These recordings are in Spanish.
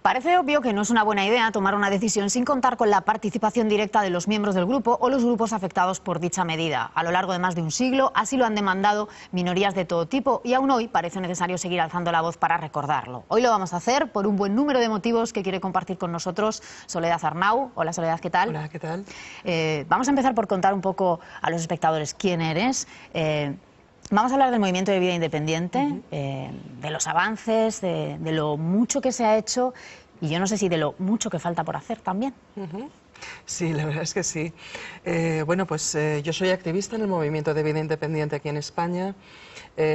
Parece obvio que no es una buena idea tomar una decisión sin contar con la participación directa de los miembros del grupo o los grupos afectados por dicha medida. A lo largo de más de un siglo, así lo han demandado minorías de todo tipo y aún hoy parece necesario seguir alzando la voz para recordarlo. Hoy lo vamos a hacer por un buen número de motivos que quiere compartir con nosotros Soledad Arnau. Hola Soledad, ¿qué tal? Hola, ¿qué tal? Vamos a empezar por contar un poco a los espectadores quién eres. Vamos a hablar del movimiento de vida independiente, de los avances, de lo mucho que se ha hecho y yo no sé si de lo mucho que falta por hacer también. Sí, la verdad es que sí. Bueno, pues yo soy activista en el movimiento de vida independiente aquí en España.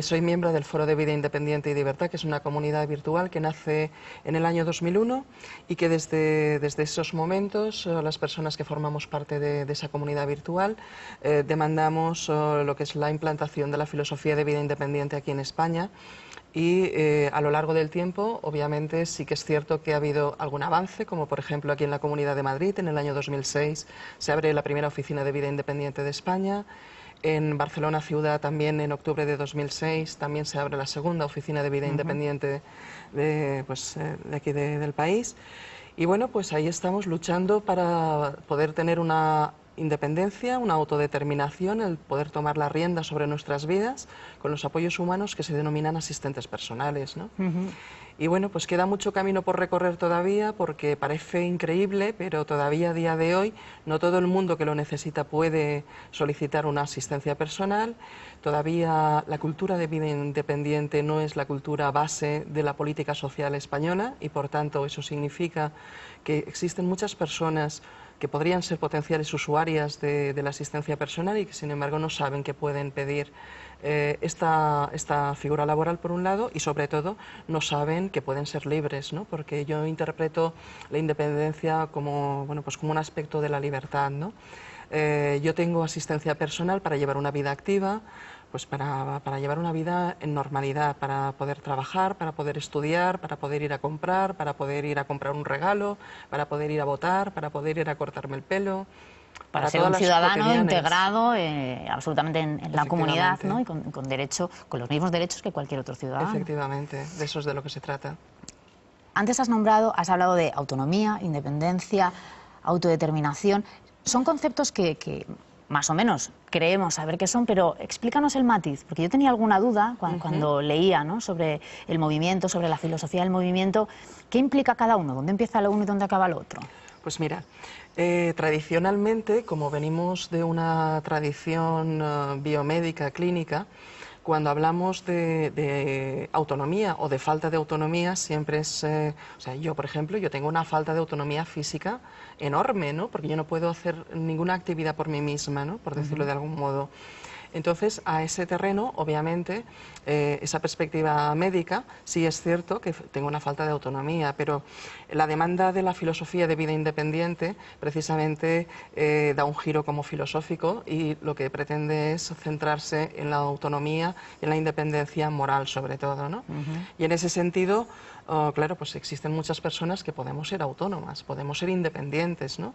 Soy miembro del Foro de Vida Independiente y Libertad, que es una comunidad virtual que nace en el año 2001 y que desde esos momentos las personas que formamos parte de esa comunidad virtual demandamos lo que es la implantación de la filosofía de vida independiente aquí en España. Y a lo largo del tiempo, obviamente, sí que es cierto que ha habido algún avance, como por ejemplo aquí en la Comunidad de Madrid, en el año 2006 se abre la primera oficina de vida independiente de España. En Barcelona ciudad también en octubre de 2006 también se abre la segunda oficina de vida independiente de aquí del país. Y bueno, pues ahí estamos luchando para poder tener una independencia, una autodeterminación, el poder tomar la rienda sobre nuestras vidas con los apoyos humanos que se denominan asistentes personales, ¿no? Y bueno, pues queda mucho camino por recorrer todavía porque parece increíble, pero todavía a día de hoy no todo el mundo que lo necesita puede solicitar una asistencia personal. Todavía la cultura de vida independiente no es la cultura base de la política social española y por tanto eso significa que existen muchas personas que podrían ser potenciales usuarias de la asistencia personal y que sin embargo no saben que pueden pedir esta figura laboral por un lado y sobre todo no saben que pueden ser libres, ¿no? Porque yo interpreto la independencia como, bueno, pues como un aspecto de la libertad, ¿no? Yo tengo asistencia personal para llevar una vida activa, pues para llevar una vida en normalidad, para poder trabajar, para poder estudiar, para poder ir a comprar, para poder ir a comprar un regalo, para poder ir a votar, para poder ir a cortarme el pelo. Para ser un ciudadano integrado absolutamente en la comunidad, ¿no? Y con derecho, con los mismos derechos que cualquier otro ciudadano. Efectivamente, de eso es de lo que se trata. Antes has hablado de autonomía, independencia, autodeterminación. Son conceptos que más o menos creemos saber qué son, pero explícanos el matiz, porque yo tenía alguna duda cuando leía, ¿no?, sobre el movimiento, sobre la filosofía del movimiento. ¿Qué implica cada uno? ¿Dónde empieza lo uno y dónde acaba lo otro? Pues mira, tradicionalmente, como venimos de una tradición biomédica, clínica, cuando hablamos de autonomía o de falta de autonomía, siempre es... o sea, yo, por ejemplo, yo tengo una falta de autonomía física enorme, ¿no? Porque yo no puedo hacer ninguna actividad por mí misma, ¿no?, por decirlo de algún modo. Entonces, a ese terreno, obviamente, esa perspectiva médica, sí es cierto que tengo una falta de autonomía, pero la demanda de la filosofía de vida independiente precisamente da un giro como filosófico y lo que pretende es centrarse en la autonomía y en la independencia moral, sobre todo, ¿no? Y en ese sentido, claro, pues existen muchas personas que podemos ser autónomas, podemos ser independientes, ¿no?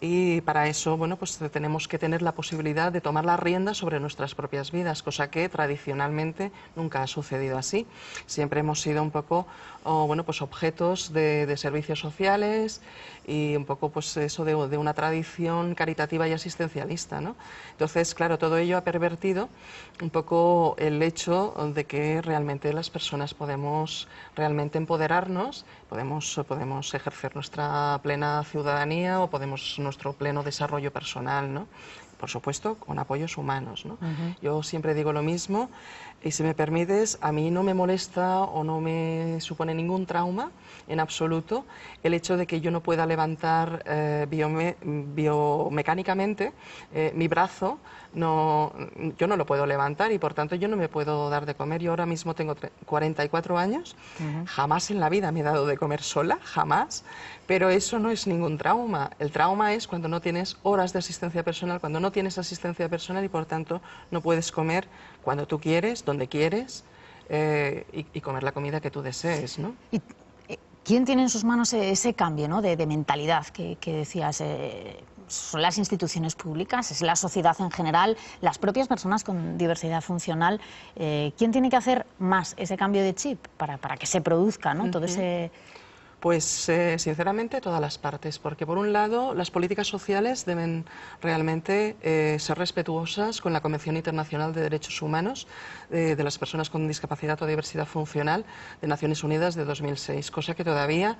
Y para eso, bueno, pues tenemos que tener la posibilidad de tomar la rienda sobre nuestras propias vidas, cosa que tradicionalmente nunca ha sucedido así. Siempre hemos sido un poco, bueno, pues objetos de servicios sociales y un poco, pues eso de una tradición caritativa y asistencialista, ¿no? Entonces, claro, todo ello ha pervertido un poco el hecho de que realmente las personas podemos realmente empoderarnos, podemos ejercer nuestra plena ciudadanía o podemos nuestro pleno desarrollo personal, ¿no? Por supuesto, con apoyos humanos, ¿no? Yo siempre digo lo mismo y si me permites, a mí no me molesta o no me supone ningún trauma en absoluto el hecho de que yo no pueda levantar biomecánicamente mi brazo, yo no lo puedo levantar y por tanto yo no me puedo dar de comer. Yo ahora mismo tengo 44 años, jamás en la vida me he dado de comer sola, jamás, pero eso no es ningún trauma. El trauma es cuando no tienes horas de asistencia personal, cuando no tienes asistencia personal y por tanto no puedes comer cuando tú quieres, donde quieres y comer la comida que tú desees, ¿no? ¿Y quién tiene en sus manos ese cambio, ¿no?, de mentalidad que decías? ¿Son las instituciones públicas? ¿Es la sociedad en general? ¿Las propias personas con diversidad funcional? ¿Quién tiene que hacer más ese cambio de chip para que se produzca, ¿no?, todo ese...? Pues sinceramente todas las partes, porque por un lado las políticas sociales deben realmente ser respetuosas con la Convención Internacional de Derechos Humanos de las personas con discapacidad o diversidad funcional de Naciones Unidas de 2006, cosa que todavía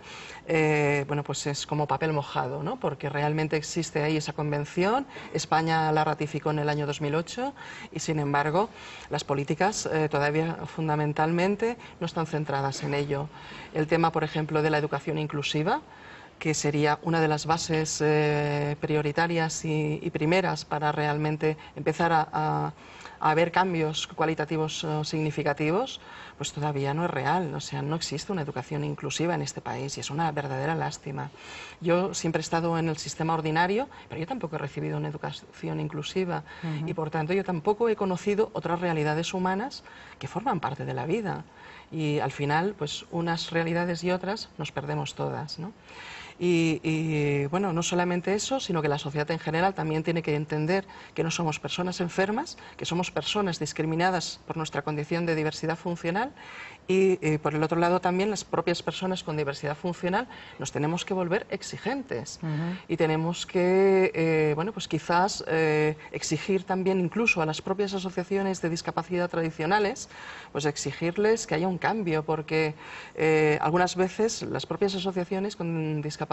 bueno, pues es como papel mojado, ¿no? Porque realmente existe ahí esa convención, España la ratificó en el año 2008 y sin embargo las políticas todavía fundamentalmente no están centradas en ello. El tema, por ejemplo, de la educación inclusiva, que sería una de las bases prioritarias y primeras para realmente empezar a ver cambios cualitativos significativos, pues todavía no es real. O sea, no existe una educación inclusiva en este país y es una verdadera lástima. Yo siempre he estado en el sistema ordinario, pero yo tampoco he recibido una educación inclusiva y por tanto yo tampoco he conocido otras realidades humanas que forman parte de la vida. Y al final, pues unas realidades y otras nos perdemos todas, ¿no? Y bueno, no solamente eso, sino que la sociedad en general también tiene que entender que no somos personas enfermas, que somos personas discriminadas por nuestra condición de diversidad funcional y por el otro lado también las propias personas con diversidad funcional nos tenemos que volver exigentes y tenemos que, bueno, pues quizás exigir también incluso a las propias asociaciones de discapacidad tradicionales, pues exigirles que haya un cambio, porque algunas veces las propias asociaciones con discapacidad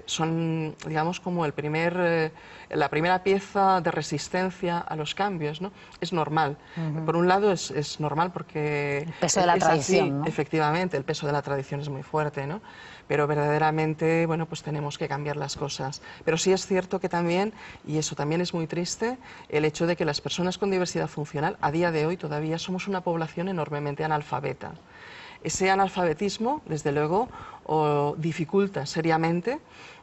son, digamos, como la primera pieza de resistencia a los cambios, ¿no? Es normal. Por un lado es normal porque el peso de la tradición, así, ¿no? Efectivamente, el peso de la tradición es muy fuerte, ¿no? Pero verdaderamente, bueno, pues tenemos que cambiar las cosas. Pero sí es cierto que también, y eso también es muy triste, el hecho de que las personas con diversidad funcional a día de hoy todavía somos una población enormemente analfabeta. Ese analfabetismo, desde luego, dificulta seriamente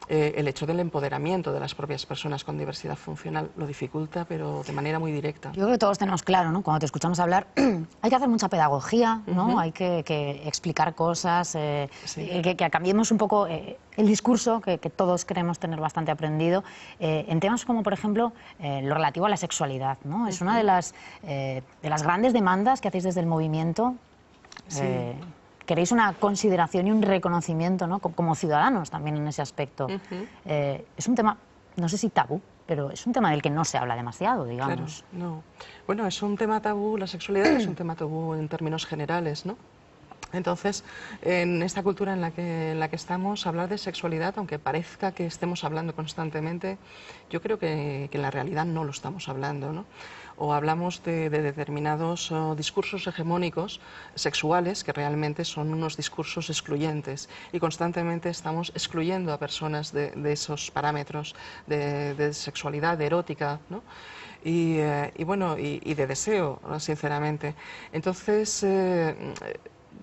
el hecho del empoderamiento de las propias personas con diversidad funcional. Lo dificulta, pero de manera muy directa. Yo creo que todos tenemos claro, ¿no? Cuando te escuchamos hablar, hay que hacer mucha pedagogía, ¿no? Hay que explicar cosas, Sí. que cambiemos un poco el discurso, que todos queremos tener bastante aprendido, en temas como, por ejemplo, lo relativo a la sexualidad, ¿no? Es una de las grandes demandas que hacéis desde el movimiento. Sí. Queréis una consideración y un reconocimiento, ¿no? Como ciudadanos también en ese aspecto. Es un tema, no sé si tabú, pero es un tema del que no se habla demasiado, digamos. Claro, no. Bueno, es un tema tabú, la sexualidad es un tema tabú en términos generales, ¿no? Entonces, en esta cultura en la que estamos, hablar de sexualidad, aunque parezca que estemos hablando constantemente, yo creo que en la realidad no lo estamos hablando, ¿no? O hablamos de determinados discursos hegemónicos sexuales que realmente son unos discursos excluyentes y constantemente estamos excluyendo a personas de esos parámetros de sexualidad, de erótica, ¿no? Y bueno, y de deseo, sinceramente. Entonces,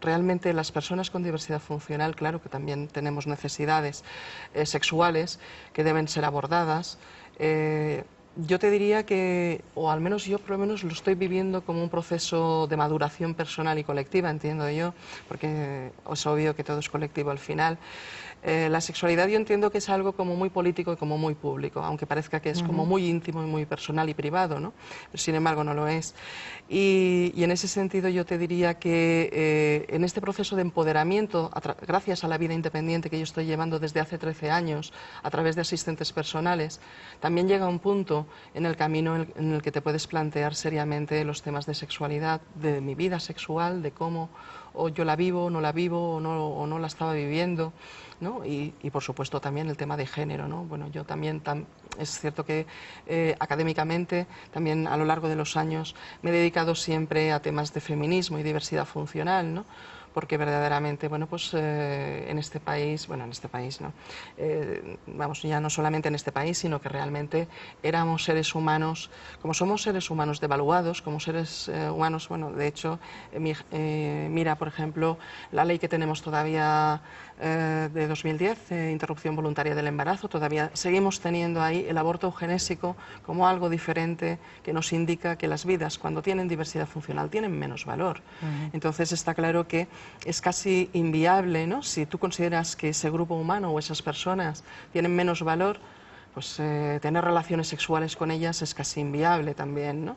realmente las personas con diversidad funcional, claro que también tenemos necesidades sexuales que deben ser abordadas. Yo te diría que, o al menos yo por lo menos lo estoy viviendo como un proceso de maduración personal y colectiva, entiendo yo, porque es obvio que todo es colectivo al final. La sexualidad yo entiendo que es algo como muy político y como muy público, aunque parezca que es como muy íntimo y muy personal y privado, ¿no? Pero sin embargo no lo es. Y en ese sentido yo te diría que en este proceso de empoderamiento, gracias a la vida independiente que yo estoy llevando desde hace 13 años, a través de asistentes personales, también llega un punto en el camino en el que te puedes plantear seriamente los temas de sexualidad, de mi vida sexual, de cómo o yo la vivo, no la vivo, o no la estaba viviendo, ¿no? Y por supuesto también el tema de género, ¿no? Bueno, yo también, es cierto que académicamente también a lo largo de los años me he dedicado siempre a temas de feminismo y diversidad funcional, ¿no? Porque verdaderamente, bueno, pues en este país, no, vamos, ya no solamente en este país, sino que realmente éramos seres humanos, como somos seres humanos devaluados, como seres humanos, bueno, de hecho, mira, por ejemplo, la ley que tenemos todavía de 2010, interrupción voluntaria del embarazo, todavía seguimos teniendo ahí el aborto eugenésico como algo diferente que nos indica que las vidas, cuando tienen diversidad funcional, tienen menos valor. Entonces está claro que es casi inviable, ¿no? Si tú consideras que ese grupo humano o esas personas tienen menos valor, pues tener relaciones sexuales con ellas es casi inviable también, ¿no?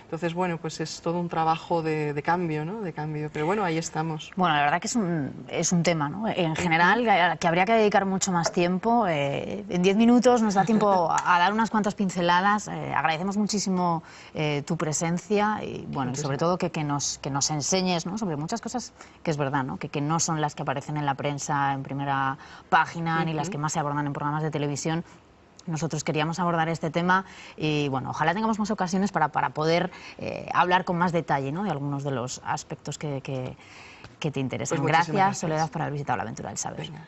Entonces, bueno, pues es todo un trabajo de cambio, ¿no? De cambio, pero bueno, ahí estamos. Bueno, la verdad que es un tema, ¿no? En general, que habría que dedicar mucho más tiempo. En 10 minutos nos da tiempo a dar unas cuantas pinceladas. Agradecemos muchísimo tu presencia y, bueno, y sobre todo que nos enseñes, ¿no? Sobre muchas cosas que es verdad, ¿no? Que no son las que aparecen en la prensa en primera página ni las que más se abordan en programas de televisión. Nosotros queríamos abordar este tema y, bueno, ojalá tengamos más ocasiones para poder hablar con más detalle, ¿no? De algunos de los aspectos que te interesan. Pues gracias, Soledad, por haber visitado La Aventura del Saber. Venga.